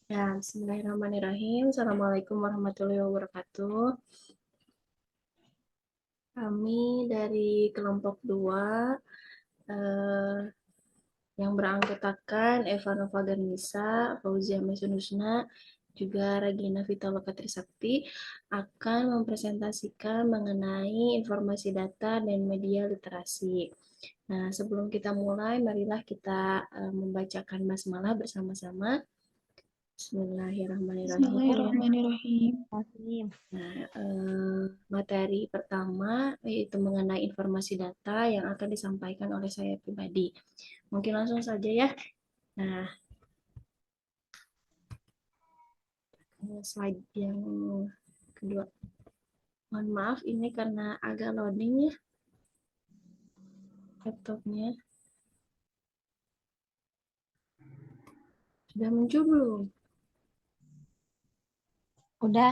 Ya, bismillahirrahmanirrahim. Assalamualaikum warahmatullahi wabarakatuh. Kami dari kelompok 2 eh, yang beranggotakan Eva Nova Garnisa, Fauzia Mesunusna, juga Regina Vitaloka Trisakti akan mempresentasikan mengenai informasi data dan media literasi. Nah, sebelum kita mulai, marilah kita membacakan basmalah bersama-sama. Bismillahirrahmanirrahim. Bismillahirrahmanirrahim. Nah, materi pertama yaitu mengenai informasi data yang akan disampaikan oleh saya pribadi. Mungkin langsung saja ya. Nah, slide yang kedua. Mohon maaf ini karena agak loading ya laptopnya. Sudah muncul belum? Udah.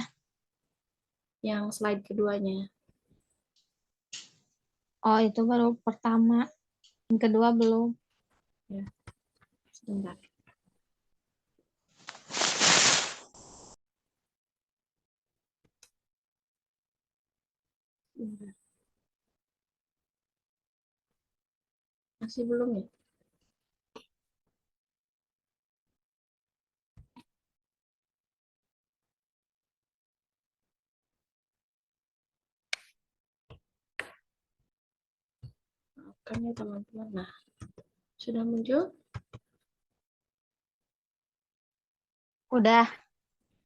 Yang slide keduanya. Oh, itu baru pertama. Yang kedua belum. Ya, sebentar. Sebentar. Masih belum ya? Maafkan ya teman-teman. Nah, sudah muncul? Udah.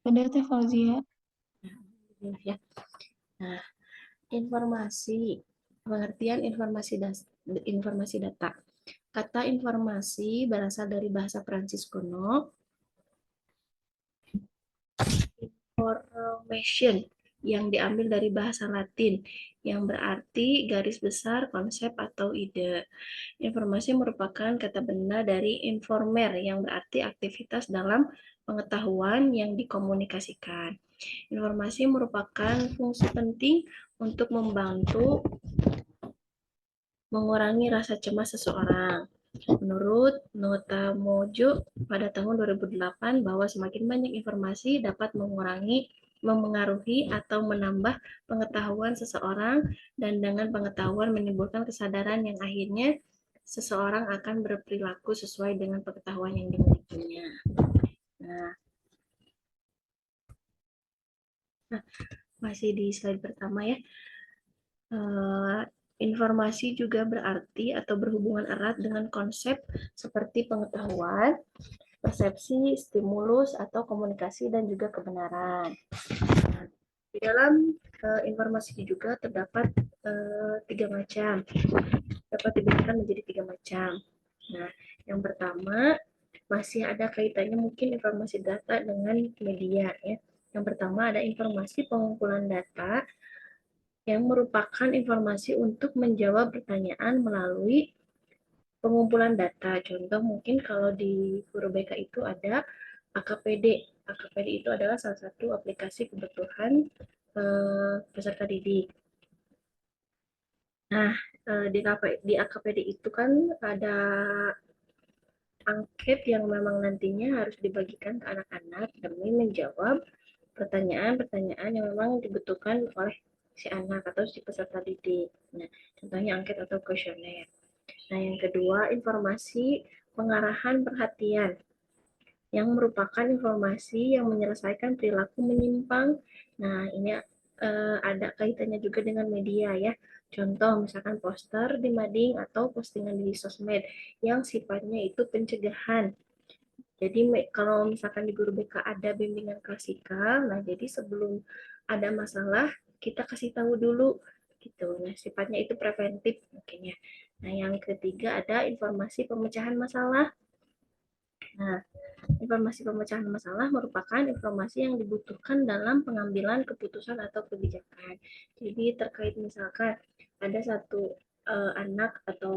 Udah Teh Fauzia. Nah, ya. Nah, informasi, pengertian informasi data. Kata informasi berasal dari bahasa Prancis kuno, information, yang diambil dari bahasa Latin, yang berarti garis besar, konsep, atau ide. Informasi merupakan kata benda dari informer, yang berarti aktivitas dalam pengetahuan yang dikomunikasikan. Informasi merupakan fungsi penting untuk membantu mengurangi rasa cemas seseorang. Menurut Nota Mojo pada tahun 2008 bahwa semakin banyak informasi dapat memengaruhi atau menambah pengetahuan seseorang dan dengan pengetahuan menimbulkan kesadaran yang akhirnya seseorang akan berperilaku sesuai dengan pengetahuan yang dimilikinya. Nah, masih di slide pertama ya. Informasi juga berarti atau berhubungan erat dengan konsep seperti pengetahuan, persepsi, stimulus, atau komunikasi dan juga kebenaran. Di dalam informasi juga terdapat 3 macam, dapat dibedakan menjadi 3 macam. Nah, yang pertama masih ada kaitannya mungkin informasi data dengan media ya. Yang pertama ada informasi pengumpulan data yang merupakan informasi untuk menjawab pertanyaan melalui pengumpulan data. Contoh mungkin kalau di guru BK itu ada AKPD. AKPD itu adalah salah satu aplikasi kebutuhan peserta didik. Nah, di AKPD itu kan ada angket yang memang nantinya harus dibagikan ke anak-anak demi menjawab pertanyaan-pertanyaan yang memang dibutuhkan oleh si anak atau si peserta didik. Nah, contohnya angket atau kuesioner. Nah, yang kedua, informasi pengarahan perhatian yang merupakan informasi yang menyelesaikan perilaku menyimpang. Nah, ini ada kaitannya juga dengan media ya. Contoh misalkan poster di mading atau postingan di sosmed yang sifatnya itu pencegahan. Jadi kalau misalkan di guru BK ada bimbingan klasikal, nah jadi sebelum ada masalah kita kasih tahu dulu gitu. Nah, sifatnya itu preventif mungkin ya. Nah, yang ketiga ada informasi pemecahan masalah. Nah, informasi pemecahan masalah merupakan informasi yang dibutuhkan dalam pengambilan keputusan atau kebijakan. Jadi terkait misalkan ada satu anak atau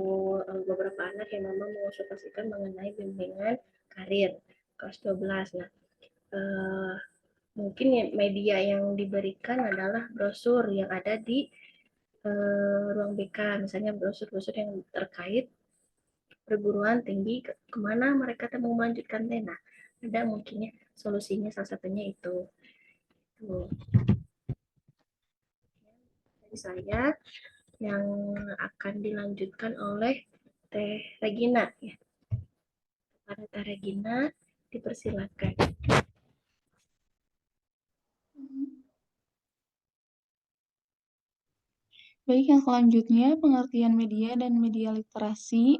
beberapa anak yang memang mengonsultasikan mengenai bimbingan karir kelas 12. Nah, eh, mungkin media yang diberikan adalah brosur yang ada di ruang BK, misalnya brosur-brosur yang terkait perguruan tinggi kemana mereka mau melanjutkan tena. ada mungkinnya solusinya salah satunya itu. Tuh. Dari saya yang akan dilanjutkan oleh Teh Regina ya. Pada Teh Regina dipersilakan. Baik, yang selanjutnya pengertian media dan media literasi.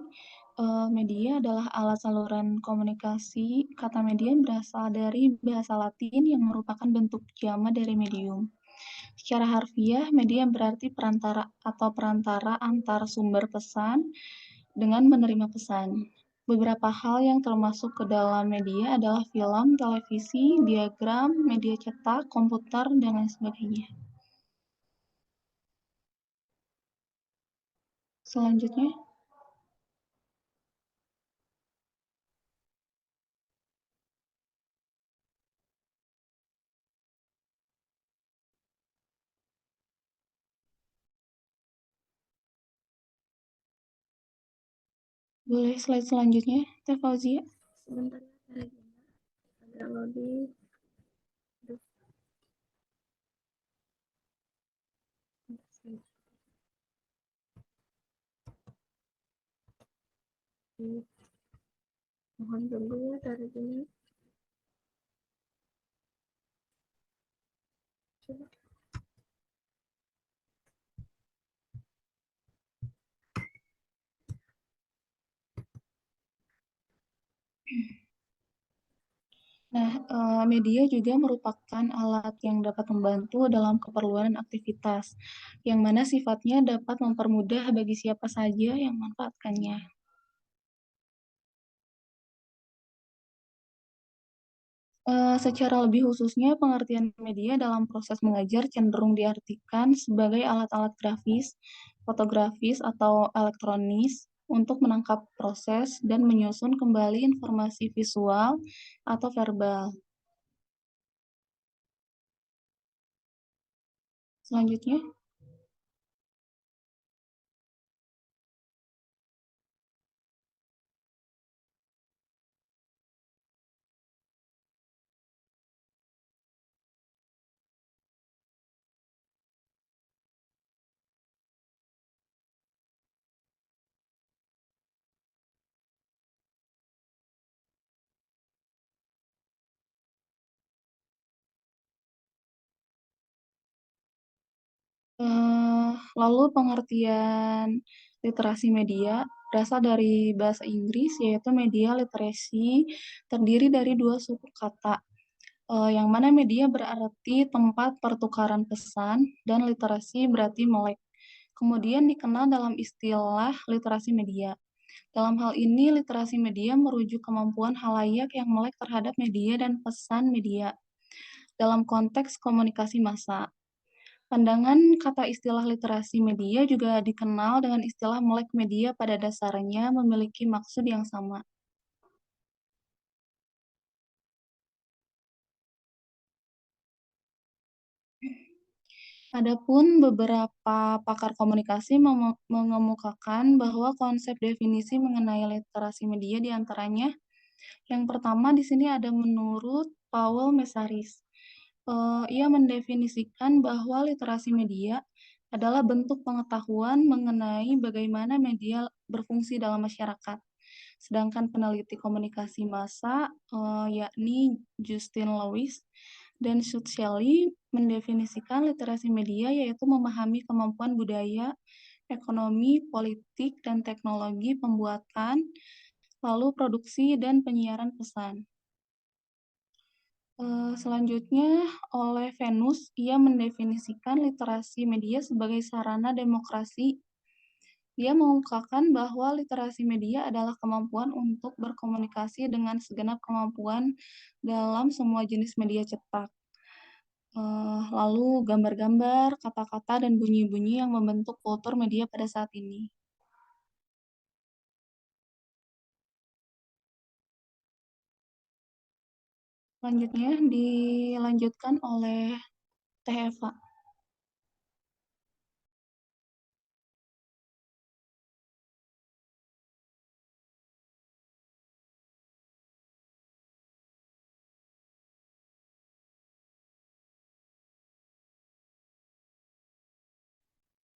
Media adalah alat saluran komunikasi. Kata media berasal dari bahasa Latin yang merupakan bentuk jamak dari medium. Secara harfiah, media berarti perantara atau perantara antar sumber pesan dengan menerima pesan. Beberapa hal yang termasuk ke dalam media adalah film, televisi, diagram, media cetak, komputer, dan lain sebagainya. Selanjutnya, boleh slide selanjutnya, Teh Fauzia. Sebentar ya, Teh Regina. Agak loading. Mohon tunggu ya Teh Regina. Coba. Nah, media juga merupakan alat yang dapat membantu dalam keperluan dan aktivitas, yang mana sifatnya dapat mempermudah bagi siapa saja yang memanfaatkannya. Secara lebih khususnya, pengertian media dalam proses mengajar cenderung diartikan sebagai alat-alat grafis, fotografis, atau elektronis untuk menangkap proses dan menyusun kembali informasi visual atau verbal. Selanjutnya, lalu pengertian literasi media berasal dari bahasa Inggris, yaitu media literacy, terdiri dari dua suku kata, yang mana media berarti tempat pertukaran pesan dan literasi berarti melek. Kemudian dikenal dalam istilah literasi media. Dalam hal ini, literasi media merujuk kemampuan halayak yang melek terhadap media dan pesan media dalam konteks komunikasi massa. Pandangan kata istilah literasi media juga dikenal dengan istilah melek media pada dasarnya memiliki maksud yang sama. Adapun beberapa pakar komunikasi mengemukakan bahwa konsep definisi mengenai literasi media diantaranya yang pertama di sini ada menurut Paul Mesaris. Ia mendefinisikan bahwa literasi media adalah bentuk pengetahuan mengenai bagaimana media berfungsi dalam masyarakat. Sedangkan peneliti komunikasi massa, yakni Justin Lewis dan Shelley mendefinisikan literasi media yaitu memahami kemampuan budaya, ekonomi, politik, dan teknologi pembuatan, lalu produksi dan penyiaran pesan. Selanjutnya, oleh Venus, ia mendefinisikan literasi media sebagai sarana demokrasi. Dia mengungkapkan bahwa literasi media adalah kemampuan untuk berkomunikasi dengan segenap kemampuan dalam semua jenis media cetak. Lalu gambar-gambar, kata-kata, dan bunyi-bunyi yang membentuk kultur media pada saat ini. Selanjutnya dilanjutkan oleh Teh Eva.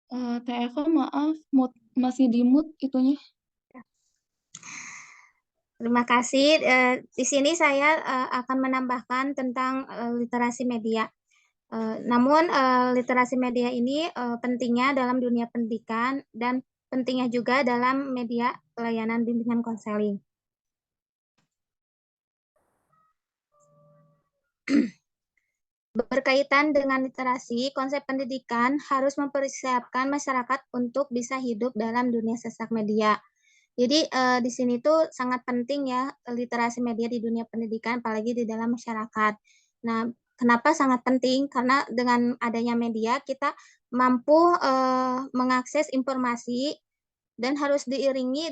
Teh Eva, maaf, masih di mute itunya. Terima kasih. Di sini saya akan menambahkan tentang literasi media. Namun literasi media ini pentingnya dalam dunia pendidikan dan pentingnya juga dalam media pelayanan bimbingan konseling. Berkaitan dengan literasi, konsep pendidikan harus mempersiapkan masyarakat untuk bisa hidup dalam dunia sesak media. Jadi di sini tuh sangat penting ya literasi media di dunia pendidikan, apalagi di dalam masyarakat. Nah, kenapa sangat penting? Karena dengan adanya media kita mampu mengakses informasi dan harus diiringi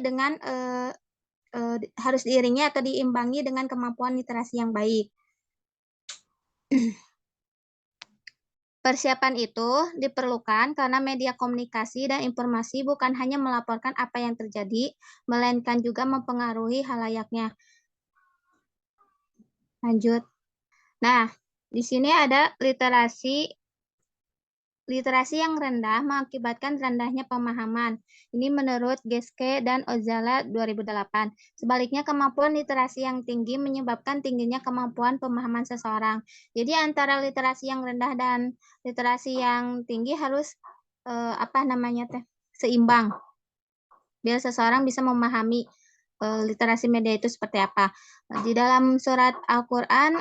atau diimbangi dengan kemampuan literasi yang baik. Persiapan itu diperlukan karena media komunikasi dan informasi bukan hanya melaporkan apa yang terjadi, melainkan juga mempengaruhi halayaknya. Lanjut. Nah, di sini ada literasi yang rendah mengakibatkan rendahnya pemahaman. Ini menurut Geske dan Ozala 2008. Sebaliknya, kemampuan literasi yang tinggi menyebabkan tingginya kemampuan pemahaman seseorang. Jadi antara literasi yang rendah dan literasi yang tinggi harus seimbang. Biar seseorang bisa memahami literasi media itu seperti apa. Di dalam surat Al-Quran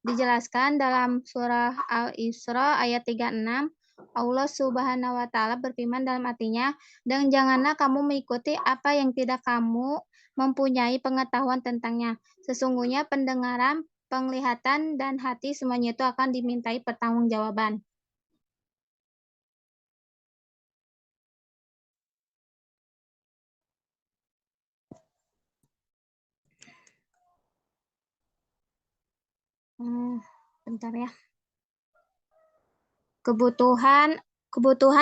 dijelaskan dalam surah Al-Isra ayat 36, Allah Subhanahu wa Ta'ala berfirman dalam artinya, dan janganlah kamu mengikuti apa yang tidak kamu mempunyai pengetahuan tentangnya. Sesungguhnya pendengaran, penglihatan, dan hati semuanya itu akan dimintai pertanggungjawaban. Bentar ya. Kebutuhan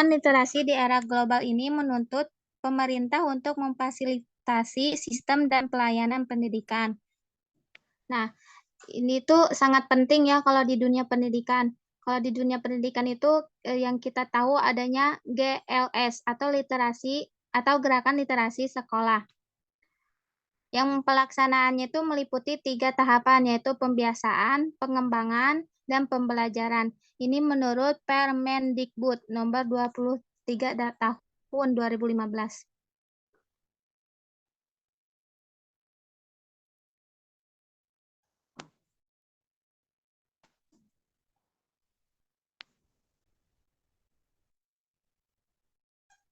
literasi di era global ini menuntut pemerintah untuk memfasilitasi sistem dan pelayanan pendidikan. Nah, ini tuh sangat penting ya kalau di dunia pendidikan. Kalau di dunia pendidikan itu yang kita tahu adanya GLS atau literasi atau gerakan literasi sekolah. Yang pelaksanaannya itu meliputi 3 tahapan, yaitu pembiasaan, pengembangan, dan pembelajaran. Ini menurut Permendikbud nomor 23 tahun 2015.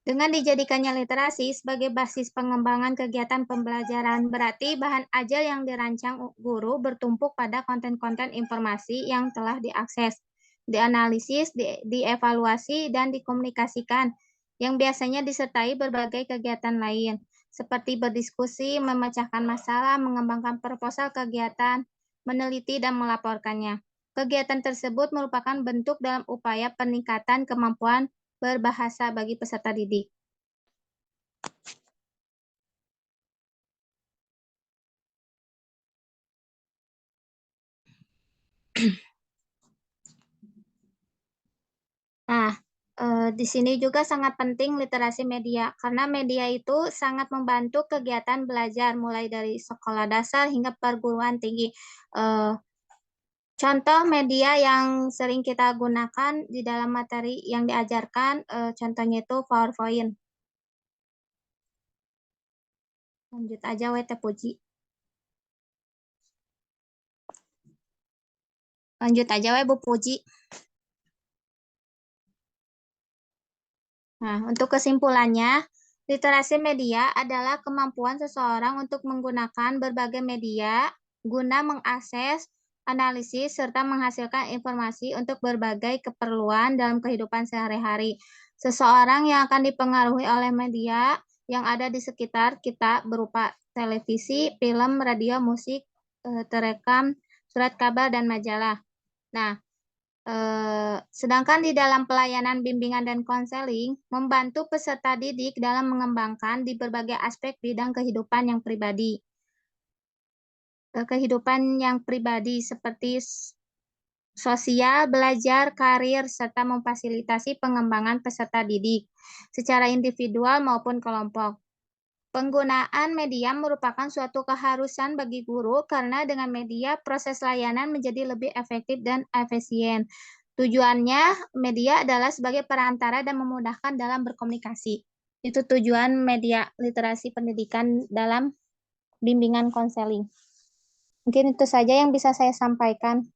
Dengan dijadikannya literasi sebagai basis pengembangan kegiatan pembelajaran, berarti bahan ajar yang dirancang guru bertumpuk pada konten-konten informasi yang telah diakses, dianalisis, dievaluasi, dan dikomunikasikan, yang biasanya disertai berbagai kegiatan lain, seperti berdiskusi, memecahkan masalah, mengembangkan proposal kegiatan, meneliti, dan melaporkannya. Kegiatan tersebut merupakan bentuk dalam upaya peningkatan kemampuan berbahasa bagi peserta didik. Nah, di sini juga sangat penting literasi media, karena media itu sangat membantu kegiatan belajar mulai dari sekolah dasar hingga perguruan tinggi. Contoh media yang sering kita gunakan di dalam materi yang diajarkan, contohnya itu PowerPoint. Lanjut aja, Wete Puji. Lanjut aja, Bu Puji. Nah, untuk kesimpulannya, literasi media adalah kemampuan seseorang untuk menggunakan berbagai media guna mengakses, analisis, serta menghasilkan informasi untuk berbagai keperluan dalam kehidupan sehari-hari. Seseorang yang akan dipengaruhi oleh media yang ada di sekitar kita berupa televisi, film, radio, musik, terekam, surat kabar, dan majalah. Nah, sedangkan di dalam pelayanan bimbingan dan konseling, membantu peserta didik dalam mengembangkan di berbagai aspek bidang kehidupan yang pribadi seperti sosial, belajar, karir, serta memfasilitasi pengembangan peserta didik secara individual maupun kelompok. Penggunaan media merupakan suatu keharusan bagi guru karena dengan media proses layanan menjadi lebih efektif dan efisien. Tujuannya media adalah sebagai perantara dan memudahkan dalam berkomunikasi. Itu tujuan media literasi pendidikan dalam bimbingan konseling. Mungkin itu saja yang bisa saya sampaikan.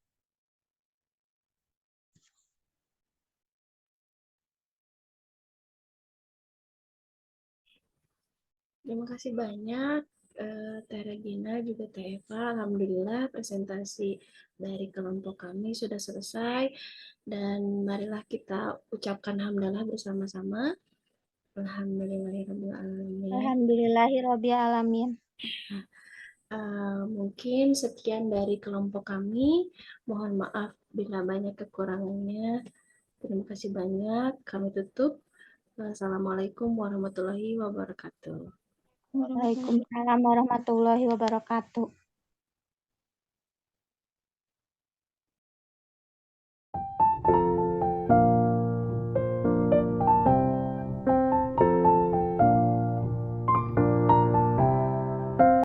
Terima kasih banyak Teh Regina juga Teh Eva. Alhamdulillah presentasi dari kelompok kami sudah selesai dan marilah kita ucapkan hamdalah bersama-sama. Alhamdulillahirrahmanirrahim. Alhamdulillahirrahmanirrahim. Mungkin sekian dari kelompok kami. Mohon maaf bila banyak kekurangannya. Terima kasih banyak. Kami tutup. Assalamualaikum warahmatullahi wabarakatuh. Waalaikumsalam warahmatullahi wabarakatuh.